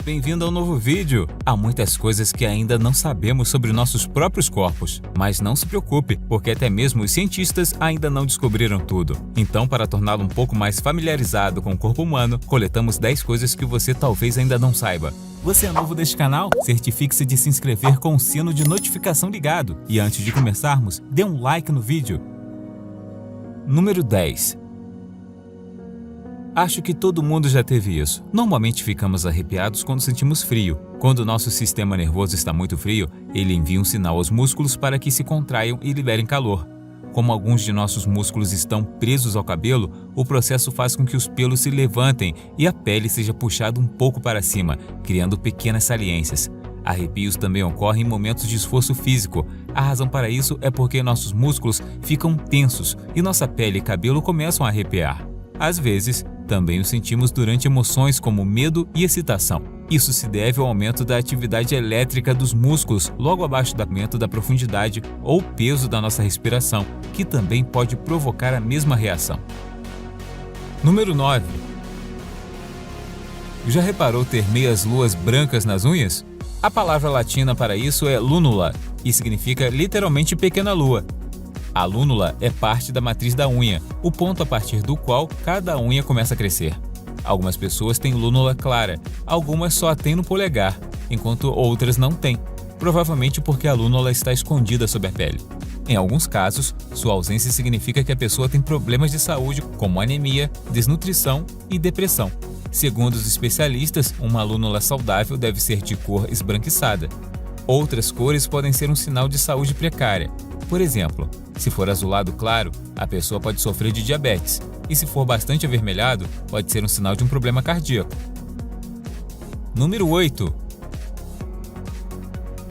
Bem-vindo ao novo vídeo! Há muitas coisas que ainda não sabemos sobre nossos próprios corpos, mas não se preocupe, porque até mesmo os cientistas ainda não descobriram tudo. Então, para torná-lo um pouco mais familiarizado com o corpo humano, coletamos 10 coisas que você talvez ainda não saiba. Você é novo neste canal? Certifique-se de se inscrever com o sino de notificação ligado. E antes de começarmos, dê um like no vídeo. Número 10. Acho que todo mundo já teve isso. Normalmente ficamos arrepiados quando sentimos frio. Quando o nosso sistema nervoso está muito frio, ele envia um sinal aos músculos para que se contraiam e liberem calor. Como alguns de nossos músculos estão presos ao cabelo, o processo faz com que os pelos se levantem e a pele seja puxada um pouco para cima, criando pequenas saliências. Arrepios também ocorrem em momentos de esforço físico. A razão para isso é porque nossos músculos ficam tensos e nossa pele e cabelo começam a arrepiar. Às vezes, também o sentimos durante emoções como medo e excitação. Isso se deve ao aumento da atividade elétrica dos músculos logo abaixo do aumento da profundidade ou peso da nossa respiração, que também pode provocar a mesma reação. Número 9. Já reparou ter meias luas brancas nas unhas? A palavra latina para isso é lunula e significa literalmente pequena lua. A lúnula é parte da matriz da unha, o ponto a partir do qual cada unha começa a crescer. Algumas pessoas têm lúnula clara, algumas só a têm no polegar, enquanto outras não têm, provavelmente porque a lúnula está escondida sob a pele. Em alguns casos, sua ausência significa que a pessoa tem problemas de saúde como anemia, desnutrição e depressão. Segundo os especialistas, uma lúnula saudável deve ser de cor esbranquiçada. Outras cores podem ser um sinal de saúde precária. Por exemplo, se for azulado claro, a pessoa pode sofrer de diabetes, e se for bastante avermelhado, pode ser um sinal de um problema cardíaco. Número 8.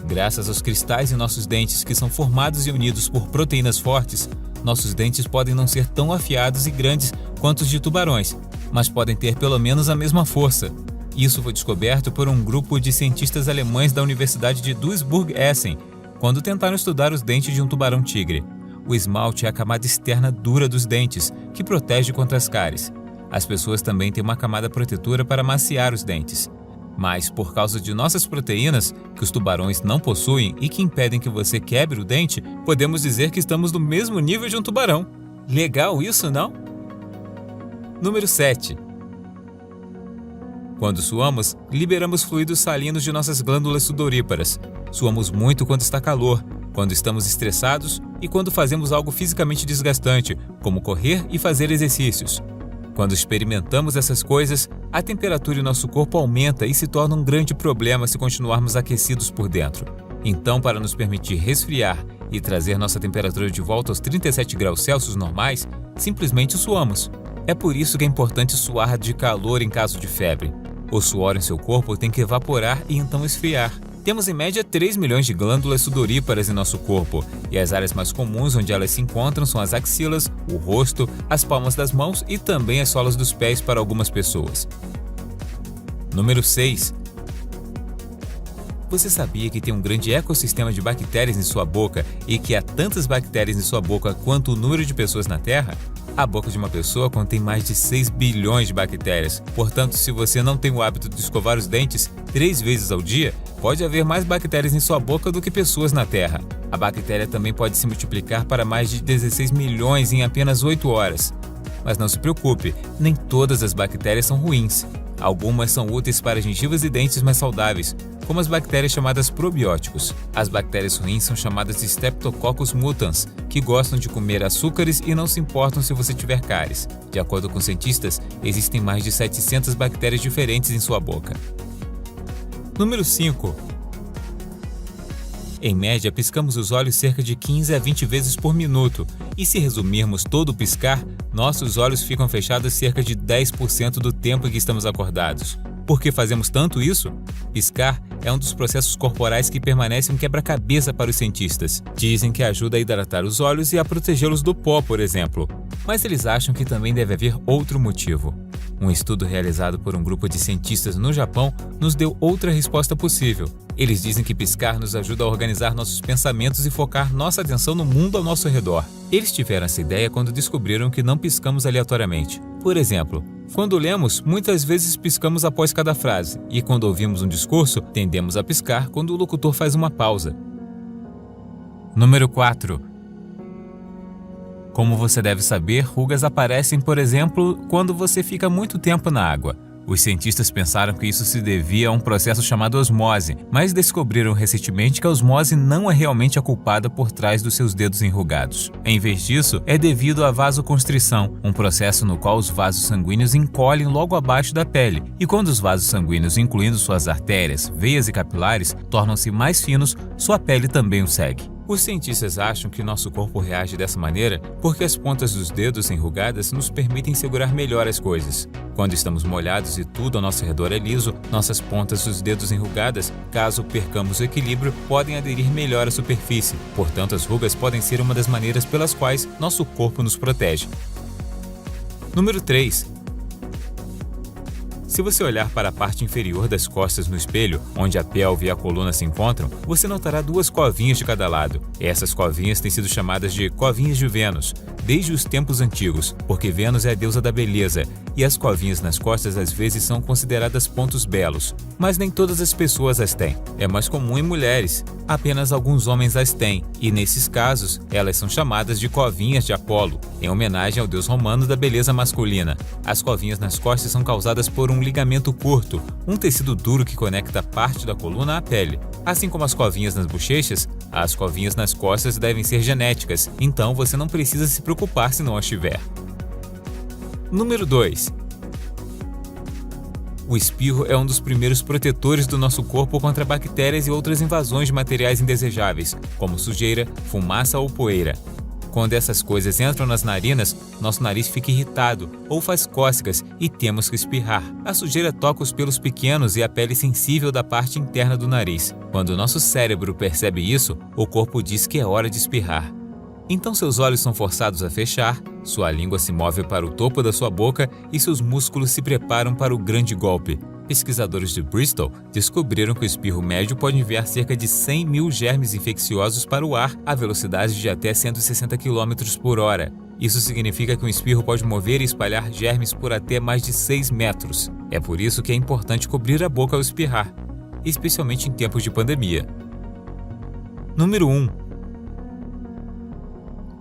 Graças aos cristais em nossos dentes que são formados e unidos por proteínas fortes, nossos dentes podem não ser tão afiados e grandes quanto os de tubarões, mas podem ter pelo menos a mesma força. Isso foi descoberto por um grupo de cientistas alemães da Universidade de Duisburg-Essen, quando tentaram estudar os dentes de um tubarão-tigre. O esmalte é a camada externa dura dos dentes, que protege contra as cáries. As pessoas também têm uma camada protetora para maciar os dentes. Mas, por causa de nossas proteínas, que os tubarões não possuem e que impedem que você quebre o dente, podemos dizer que estamos no mesmo nível de um tubarão. Legal isso, não? Número 7. Quando suamos, liberamos fluidos salinos de nossas glândulas sudoríparas. Suamos muito quando está calor, quando estamos estressados e quando fazemos algo fisicamente desgastante, como correr e fazer exercícios. Quando experimentamos essas coisas, a temperatura em nosso corpo aumenta e se torna um grande problema se continuarmos aquecidos por dentro. Então, para nos permitir resfriar e trazer nossa temperatura de volta aos 37 graus Celsius normais, simplesmente suamos. É por isso que é importante suar de calor em caso de febre. O suor em seu corpo tem que evaporar e então esfriar. Temos em média 3 milhões de glândulas sudoríparas em nosso corpo, e as áreas mais comuns onde elas se encontram são as axilas, o rosto, as palmas das mãos e também as solas dos pés para algumas pessoas. Número 6. Você sabia que tem um grande ecossistema de bactérias em sua boca e que há tantas bactérias em sua boca quanto o número de pessoas na Terra? A boca de uma pessoa contém mais de 6 bilhões de bactérias. Portanto, se você não tem o hábito de escovar os dentes 3 vezes ao dia, pode haver mais bactérias em sua boca do que pessoas na Terra. A bactéria também pode se multiplicar para mais de 16 milhões em apenas 8 horas. Mas não se preocupe, nem todas as bactérias são ruins. Algumas são úteis para gengivas e dentes mais saudáveis, como as bactérias chamadas probióticos. As bactérias ruins são chamadas de Streptococcus mutans, que gostam de comer açúcares e não se importam se você tiver cáries. De acordo com cientistas, existem mais de 700 bactérias diferentes em sua boca. Número 5. Em média, piscamos os olhos cerca de 15 a 20 vezes por minuto, e se resumirmos todo o piscar, nossos olhos ficam fechados cerca de 10% do tempo em que estamos acordados. Por que fazemos tanto isso? Piscar é um dos processos corporais que permanece um quebra-cabeça para os cientistas. Dizem que ajuda a hidratar os olhos e a protegê-los do pó, por exemplo. Mas eles acham que também deve haver outro motivo. Um estudo realizado por um grupo de cientistas no Japão nos deu outra resposta possível. Eles dizem que piscar nos ajuda a organizar nossos pensamentos e focar nossa atenção no mundo ao nosso redor. Eles tiveram essa ideia quando descobriram que não piscamos aleatoriamente. Por exemplo, Quando lemos, muitas vezes piscamos após cada frase, e quando ouvimos um discurso, tendemos a piscar quando o locutor faz uma pausa. Número 4. Como você deve saber, rugas aparecem, por exemplo, quando você fica muito tempo na água. Os cientistas pensaram que isso se devia a um processo chamado osmose, mas descobriram recentemente que a osmose não é realmente a culpada por trás dos seus dedos enrugados. Em vez disso, é devido à vasoconstrição, um processo no qual os vasos sanguíneos encolhem logo abaixo da pele, e quando os vasos sanguíneos, incluindo suas artérias, veias e capilares, tornam-se mais finos, sua pele também o segue. Os cientistas acham que nosso corpo reage dessa maneira porque as pontas dos dedos enrugadas nos permitem segurar melhor as coisas. Quando estamos molhados e tudo ao nosso redor é liso, nossas pontas dos dedos enrugadas, caso percamos o equilíbrio, podem aderir melhor à superfície. Portanto, as rugas podem ser uma das maneiras pelas quais nosso corpo nos protege. Número 3. Se você olhar para a parte inferior das costas no espelho, onde a pelve e a coluna se encontram, você notará duas covinhas de cada lado. Essas covinhas têm sido chamadas de covinhas de Vênus, desde os tempos antigos, porque Vênus é a deusa da beleza, e as covinhas nas costas às vezes são consideradas pontos belos. Mas nem todas as pessoas as têm. É mais comum em mulheres. Apenas alguns homens as têm, e nesses casos, elas são chamadas de covinhas de Apolo, em homenagem ao deus romano da beleza masculina. As covinhas nas costas são causadas por um ligamento curto, um tecido duro que conecta parte da coluna à pele. Assim como as covinhas nas bochechas, as covinhas nas costas devem ser genéticas, então você não precisa se preocupar se não as tiver. Número 2. O espirro é um dos primeiros protetores do nosso corpo contra bactérias e outras invasões de materiais indesejáveis, como sujeira, fumaça ou poeira. Quando essas coisas entram nas narinas, nosso nariz fica irritado ou faz cócegas e temos que espirrar. A sujeira toca os pelos pequenos e a pele sensível da parte interna do nariz. Quando o nosso cérebro percebe isso, o corpo diz que é hora de espirrar. Então seus olhos são forçados a fechar, sua língua se move para o topo da sua boca e seus músculos se preparam para o grande golpe. Pesquisadores de Bristol descobriram que o espirro médio pode enviar cerca de 100 mil germes infecciosos para o ar a velocidade de até 160 km por hora. Isso significa que um espirro pode mover e espalhar germes por até mais de 6 metros. É por isso que é importante cobrir a boca ao espirrar, especialmente em tempos de pandemia. Número 1.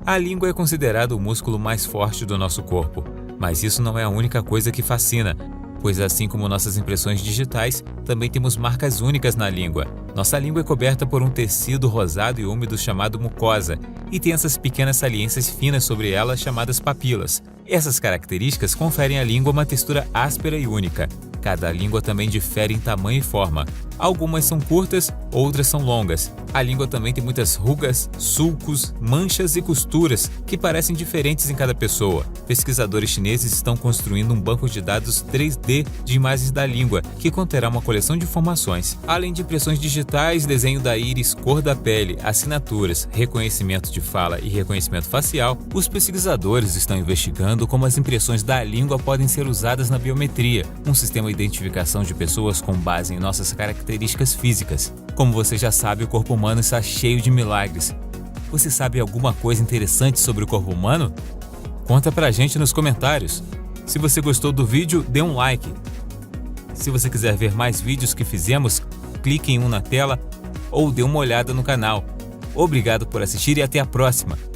A língua é considerada o músculo mais forte do nosso corpo, mas isso não é a única coisa que fascina, pois assim como nossas impressões digitais, também temos marcas únicas na língua. Nossa língua é coberta por um tecido rosado e úmido chamado mucosa, e tem essas pequenas saliências finas sobre ela chamadas papilas. Essas características conferem à língua uma textura áspera e única. Cada língua também difere em tamanho e forma. Algumas são curtas, outras são longas. A língua também tem muitas rugas, sulcos, manchas e costuras que parecem diferentes em cada pessoa. Pesquisadores chineses estão construindo um banco de dados 3D de imagens da língua que conterá uma coleção de informações. Além de impressões digitais, desenho da íris, cor da pele, assinaturas, reconhecimento de fala e reconhecimento facial, os pesquisadores estão investigando como as impressões da língua podem ser usadas na biometria, um sistema de identificação de pessoas com base em nossas características físicas. Como você já sabe, o corpo humano está cheio de milagres. Você sabe alguma coisa interessante sobre o corpo humano? Conta pra gente nos comentários. Se você gostou do vídeo, dê um like. Se você quiser ver mais vídeos que fizemos, clique em um na tela ou dê uma olhada no canal. Obrigado por assistir e até a próxima!